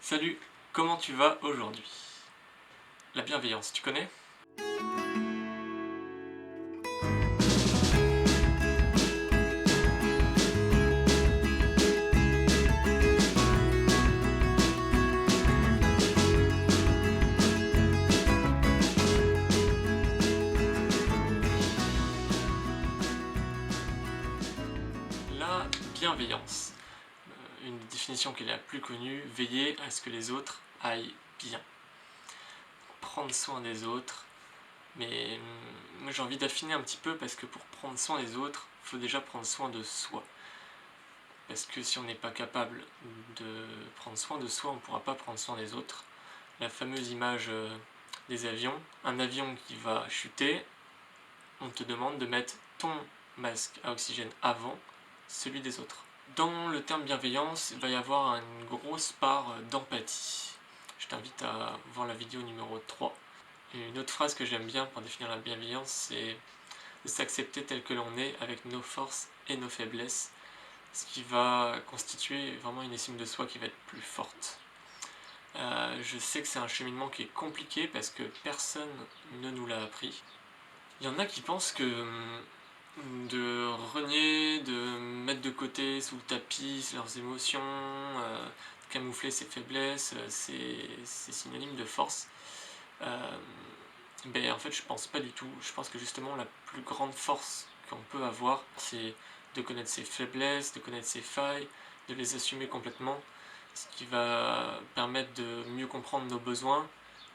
Salut, comment tu vas aujourd'hui? La bienveillance, tu connais? La bienveillance, une définition qui est la plus connue, veiller à ce que les autres aillent bien. Prendre soin des autres, mais moi j'ai envie d'affiner un petit peu parce que pour prendre soin des autres, il faut déjà prendre soin de soi. Parce que si on n'est pas capable de prendre soin de soi, on ne pourra pas prendre soin des autres. La fameuse image des avions, un avion qui va chuter, on te demande de mettre ton masque à oxygène avant celui des autres. Dans le terme bienveillance, il va y avoir une grosse part d'empathie. Je t'invite à voir la vidéo numéro 3. Et une autre phrase que j'aime bien pour définir la bienveillance, c'est de s'accepter tel que l'on est avec nos forces et nos faiblesses, ce qui va constituer vraiment une estime de soi qui va être plus forte. Je sais que c'est un cheminement qui est compliqué parce que personne ne nous l'a appris. Il y en a qui pensent que de renier, de mettre de côté sous le tapis leurs émotions, camoufler ses faiblesses, c'est synonyme de force. En fait je pense pas du tout. Je pense que justement la plus grande force qu'on peut avoir, c'est de connaître ses faiblesses, de connaître ses failles, de les assumer complètement, ce qui va permettre de mieux comprendre nos besoins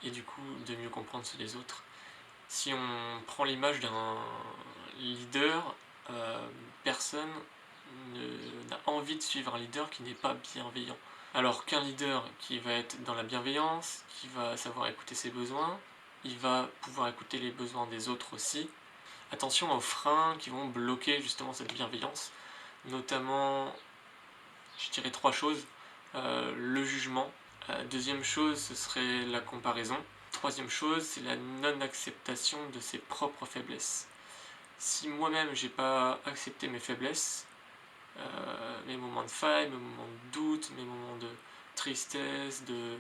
et du coup de mieux comprendre ceux des autres. Si on prend l'image d'un leader, personne n'a envie de suivre un leader qui n'est pas bienveillant. Alors qu'un leader qui va être dans la bienveillance, qui va savoir écouter ses besoins, il va pouvoir écouter les besoins des autres aussi. Attention aux freins qui vont bloquer justement cette bienveillance, notamment, je dirais 3 choses. Le jugement. Deuxième chose, ce serait la comparaison. Troisième chose, c'est la non-acceptation de ses propres faiblesses. Si moi-même j'ai pas accepté mes faiblesses, mes moments de faille, mes moments de doute, mes moments de tristesse, de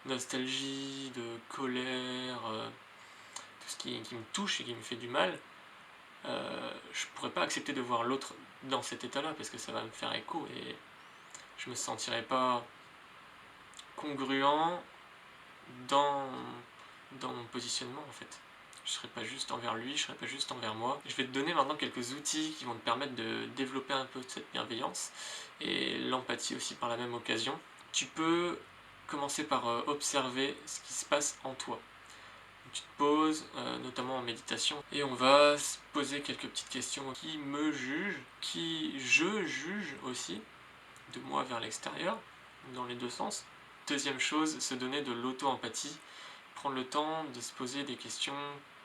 nostalgie, de colère, tout ce qui me touche et qui me fait du mal, je pourrais pas accepter de voir l'autre dans cet état-là parce que ça va me faire écho et je me sentirais pas congruent dans mon positionnement en fait. Je serai pas juste envers lui, je serai pas juste envers moi. Je vais te donner maintenant quelques outils qui vont te permettre de développer un peu cette bienveillance et l'empathie aussi par la même occasion. Tu peux commencer par observer ce qui se passe en toi. Tu te poses, notamment en méditation, et on va se poser quelques petites questions. Qui me juge? Qui je juge aussi, de moi vers l'extérieur, dans les deux sens. Deuxième chose, se donner de l'auto-empathie, prendre le temps de se poser des questions.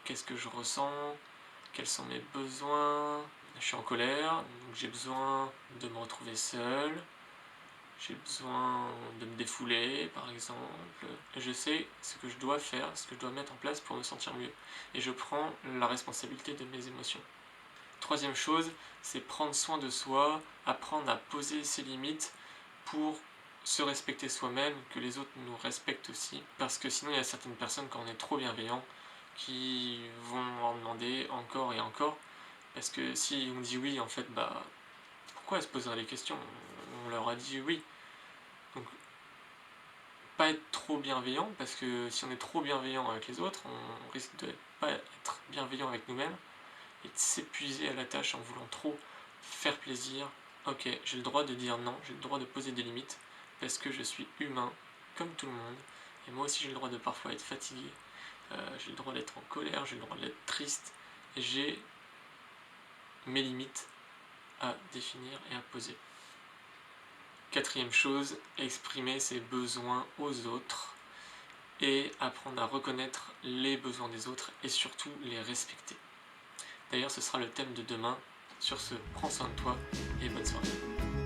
Qu'est-ce que je ressens? Quels sont mes besoins? Je suis en colère, donc j'ai besoin de me retrouver seul. J'ai besoin de me défouler, par exemple. Je sais ce que je dois faire, ce que je dois mettre en place pour me sentir mieux. Et je prends la responsabilité de mes émotions. Troisième chose, c'est prendre soin de soi, apprendre à poser ses limites pour se respecter soi-même, que les autres nous respectent aussi. Parce que sinon, il y a certaines personnes, quand on est trop bienveillant, qui vont en demander encore et encore. Parce que si on dit oui, en fait, pourquoi elles se poseraient des questions? On leur a dit oui. Donc, pas être trop bienveillant, parce que si on est trop bienveillant avec les autres, on risque de ne pas être bienveillant avec nous-mêmes et de s'épuiser à la tâche en voulant trop faire plaisir. Ok, j'ai le droit de dire non, j'ai le droit de poser des limites, parce que je suis humain, comme tout le monde, et moi aussi j'ai le droit de parfois être fatigué, j'ai le droit d'être en colère, j'ai le droit d'être triste, et j'ai mes limites à définir et à poser. Quatrième chose, exprimer ses besoins aux autres et apprendre à reconnaître les besoins des autres et surtout les respecter. D'ailleurs, ce sera le thème de demain. Sur ce, prends soin de toi et bonne soirée.